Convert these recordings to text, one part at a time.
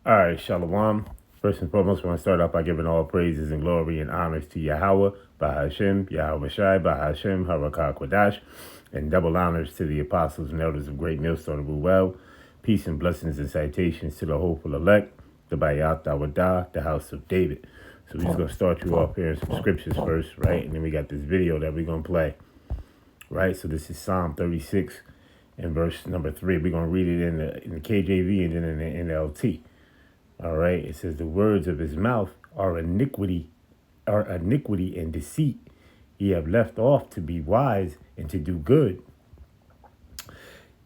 All right, Shalom. First and foremost, I want to start off by giving all praises and glory and honors to Yahweh, Bahashem, Yahweh Shai, Bahashem, Harakah Kwadash, and double honors to the apostles and elders of Great Millstone of Ruel. Peace and blessings and citations to the hopeful elect, the Bayat Dawadah, the house of David. So we're just going to start you off here in some scriptures first, right? And then we got this video that we're going to play, right? So this is Psalm 36 and verse number 3. We're going to read it in the KJV and then in the NLT. All right, it says the words of his mouth are iniquity and deceit. He have left off to be wise and to do good.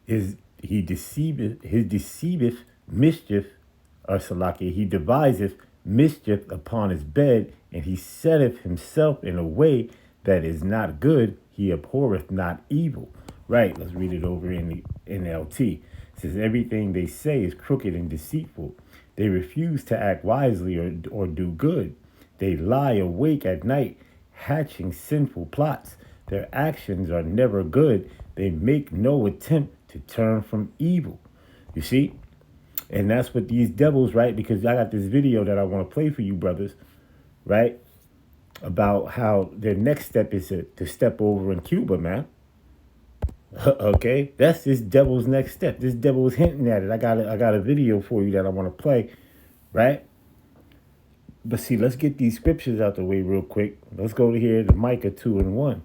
He deceiveth mischief, or Salaki, he deviseth mischief upon his bed, and he setteth himself in a way that is not good. He abhorreth not evil. Right, let's read it over in the NLT. It says everything they say is crooked and deceitful. They refuse to act wisely or do good. They lie awake at night, hatching sinful plots. Their actions are never good. They make no attempt to turn from evil. You see? And that's what these devils, right? Because I got this video that I want to play for you, brothers, right? About how their next step is to step over in Cuba, man. Okay, that's this devil's next step. This devil is hinting at it. I got a video for you that I want to play, right? But see, let's get these scriptures out the way real quick. Let's go to here to Micah 2:1,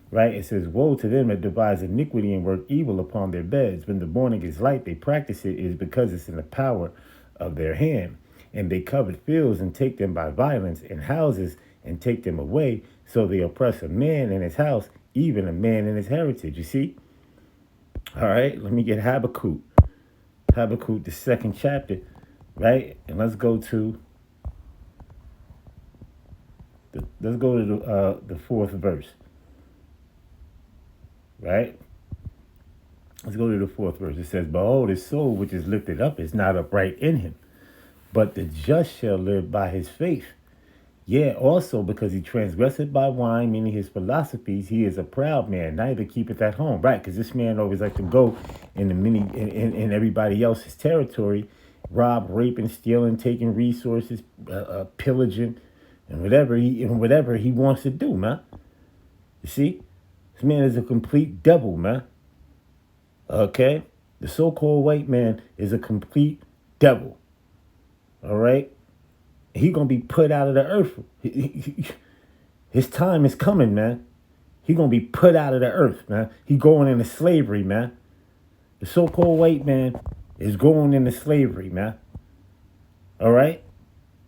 right? It says, "Woe to them that devise iniquity and work evil upon their beds. When the morning is light, they practice it. It is because it's in the power of their hand. And they covet fields and take them by violence, and houses and take them away. So they oppress a man in his house, even a man in his heritage." You see? All right, let me get Habakkuk, the second chapter, right? And let's go to the fourth verse, right? Let's go to the fourth verse. It says, "Behold, his soul which is lifted up is not upright in him, but the just shall live by his faith. Yeah, also because he transgresseth by wine, meaning his philosophies, he is a proud man, neither keepeth at home." Right, because this man always like to go in everybody else's territory, rob, raping, stealing, taking resources, pillaging, and whatever he wants to do, man. You see, this man is a complete devil, man. Okay, the so-called white man is a complete devil. All right. He gonna be put out of the earth. His time is coming, man. He gonna be put out of the earth, man. He going into slavery, man. The so-called white man is going into slavery, man. All right?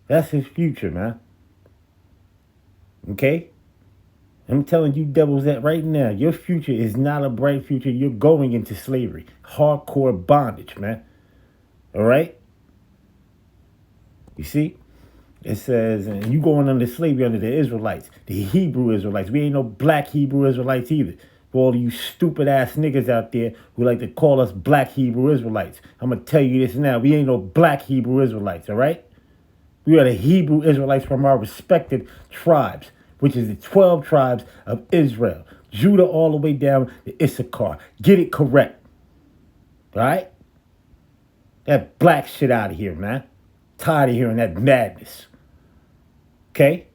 That's his future, man. Okay? I'm telling you devils that right now, your future is not a bright future. You're going into slavery. Hardcore bondage, man. All right? You see? It says, and you going under slavery under the Israelites, the Hebrew Israelites. We ain't no black Hebrew Israelites either. For all of you stupid ass niggas out there who like to call us black Hebrew Israelites, I'm going to tell you this now. We ain't no black Hebrew Israelites, all right? We are the Hebrew Israelites from our respected tribes, which is the 12 tribes of Israel. Judah all the way down to Issachar. Get it correct. All right? That black shit out of here, man. Tired of hearing that madness. Okay?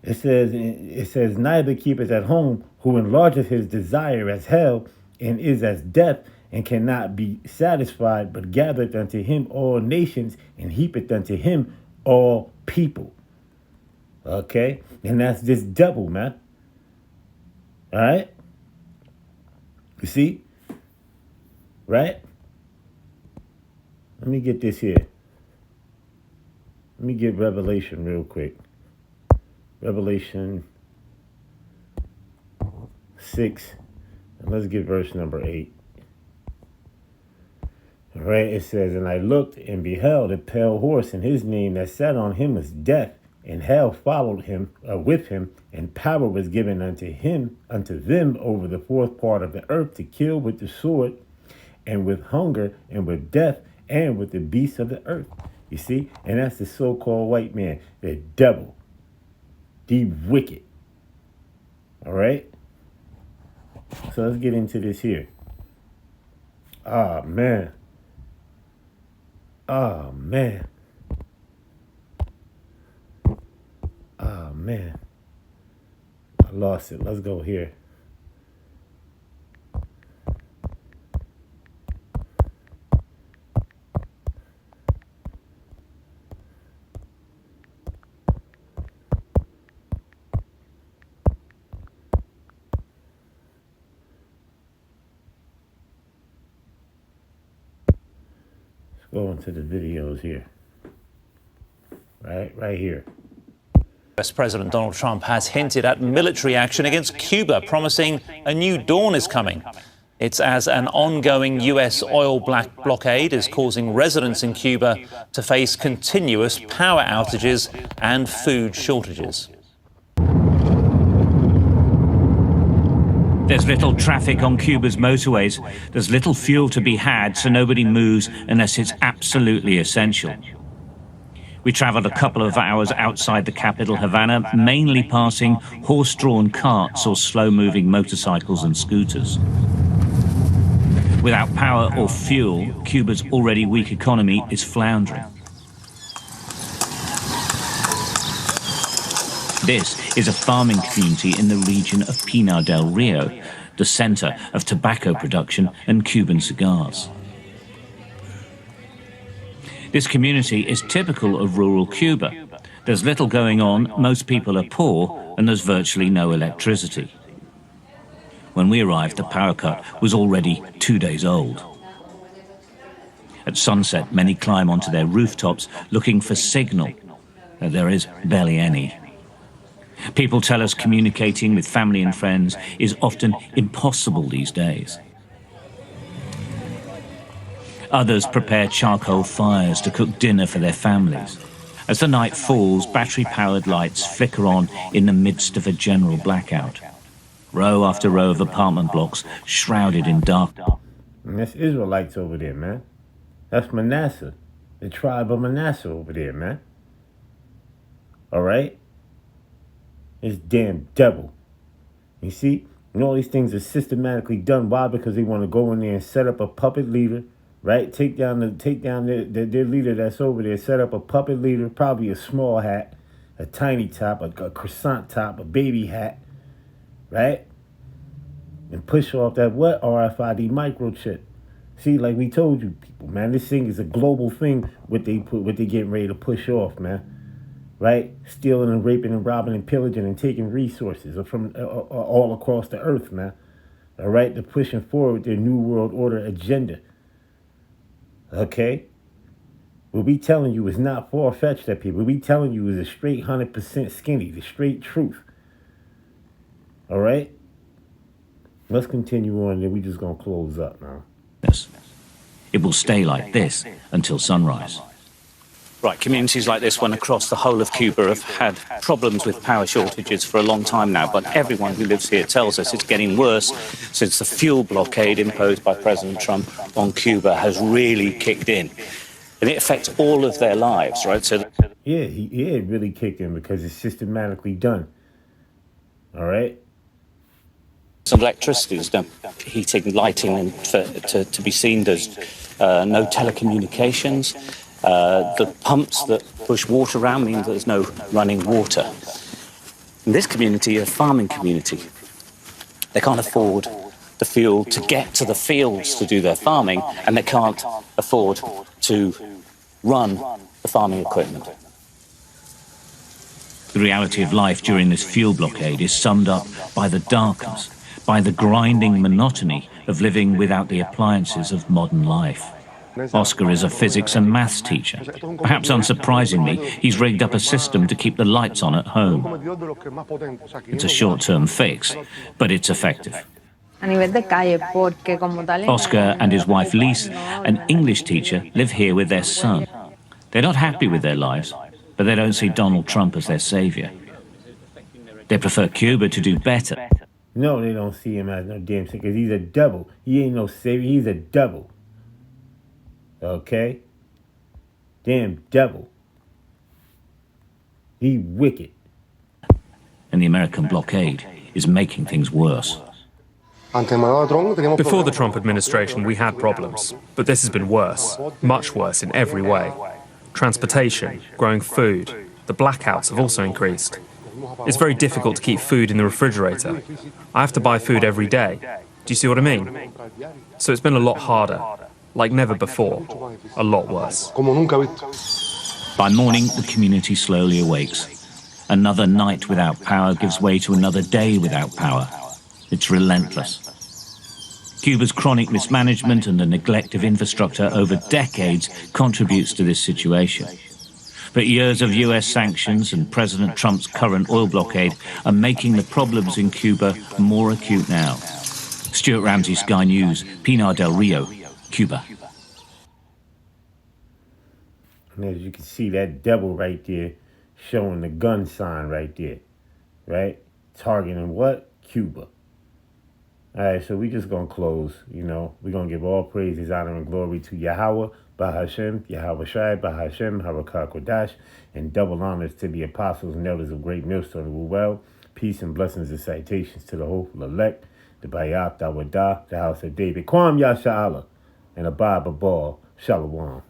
It says, "Neither keepeth at home, who enlargeth his desire as hell, and is as death, and cannot be satisfied, but gathereth unto him all nations, and heapeth unto him all people." Okay? And that's this devil, man. All right? You see? Right? Let me get this here. Let me get Revelation real quick. Revelation 6, and let's get verse number 8. All right, it says, "And I looked and beheld a pale horse, and his name that sat on him was Death, and hell followed him with him, and power was given unto them over the fourth part of the earth to kill with the sword, and with hunger, and with death, and with the beasts of the earth." You see, and that's the so-called white man, the devil. The wicked. All right? So let's get into this here. Ah, man. Oh, man. Oh, man. I lost it. Let's go here. Go into the videos here. Right here. US President Donald Trump has hinted at military action against Cuba, promising a new dawn is coming. It's as an ongoing US oil blockade is causing residents in Cuba to face continuous power outages and food shortages. There's little traffic on Cuba's motorways. There's little fuel to be had, so nobody moves unless it's absolutely essential. We travelled a couple of hours outside the capital, Havana, mainly passing horse-drawn carts or slow-moving motorcycles and scooters. Without power or fuel, Cuba's already weak economy is floundering. This is a farming community in the region of Pinar del Rio, the centre of tobacco production and Cuban cigars. This community is typical of rural Cuba. There's little going on, most people are poor, and there's virtually no electricity. When we arrived, the power cut was already 2 days old. At sunset, many climb onto their rooftops looking for signal. There is barely any. People tell us communicating with family and friends is often impossible these days. Others prepare charcoal fires to cook dinner for their families. As the night falls, battery-powered lights flicker on in the midst of a general blackout. Row after row of apartment blocks shrouded in darkness. And that's Israelites over there, man. That's Manasseh, the tribe of Manasseh over there, man. All right? This damn devil. You see? And all these things are systematically done. Why? Because they want to go in there and set up a puppet leader, right? Take down their leader that's over there. Set up a puppet leader, probably a small hat, a tiny top, a croissant top, a baby hat, right? And push off that what? RFID microchip. See, like we told you people, man, this thing is a global thing, what they getting ready to push off, man. Right? Stealing and raping and robbing and pillaging and taking resources from all across the earth, man. All right? They're pushing forward their New World Order agenda. Okay? What we telling you is not far-fetched that people. What we telling you is a straight 100% skinny, the straight truth. All right? Let's continue on, then we just going to close up now. Yes. It will stay like this until sunrise. Right, communities like this one across the whole of Cuba have had problems with power shortages for a long time now, but everyone who lives here tells us it's getting worse since the fuel blockade imposed by President Trump on Cuba has really kicked in. And it affects all of their lives, right? So it really kicked in because it's systematically done. All right? Some electricity, there's no heating, lighting, and to be seen. There's no telecommunications. The pumps that push water around mean there's no running water. In this community, a farming community, they can't afford the fuel to get to the fields to do their farming, and they can't afford to run the farming equipment. The reality of life during this fuel blockade is summed up by the darkness, by the grinding monotony of living without the appliances of modern life. Oscar is a physics and maths teacher. Perhaps unsurprisingly, he's rigged up a system to keep the lights on at home. It's a short-term fix, but it's effective. Oscar and his wife Lise, an English teacher, live here with their son. They're not happy with their lives, but they don't see Donald Trump as their savior. They prefer Cuba to do better. No, they don't see him as no damn thing, because he's a devil. He ain't no savior, he's a devil. Okay? Damn devil. He wicked. And the American blockade is making things worse. Before the Trump administration, we had problems, but this has been worse, much worse in every way. Transportation, growing food, the blackouts have also increased. It's very difficult to keep food in the refrigerator. I have to buy food every day. Do you see what I mean? So it's been a lot harder, like never before, a lot worse. By morning, the community slowly awakes. Another night without power gives way to another day without power. It's relentless. Cuba's chronic mismanagement and the neglect of infrastructure over decades contributes to this situation. But years of US sanctions and President Trump's current oil blockade are making the problems in Cuba more acute now. Stuart Ramsey, Sky News, Pinar del Rio, Cuba. And as you can see, that devil right there showing the gun sign right there, right? Targeting what? Cuba. All right, so we just going to close, we're going to give all praises, honor, and glory to Yahweh, Bahashem, Yahweh Shai, Bahashem, Harakah Kodash, and double honors to the apostles and elders of Great Millstone of Well. Peace and blessings and citations to the hopeful elect, the Bayat, Dawadah, the house of David. Kwam Yasha Allah, and Abba Babal, Shalom.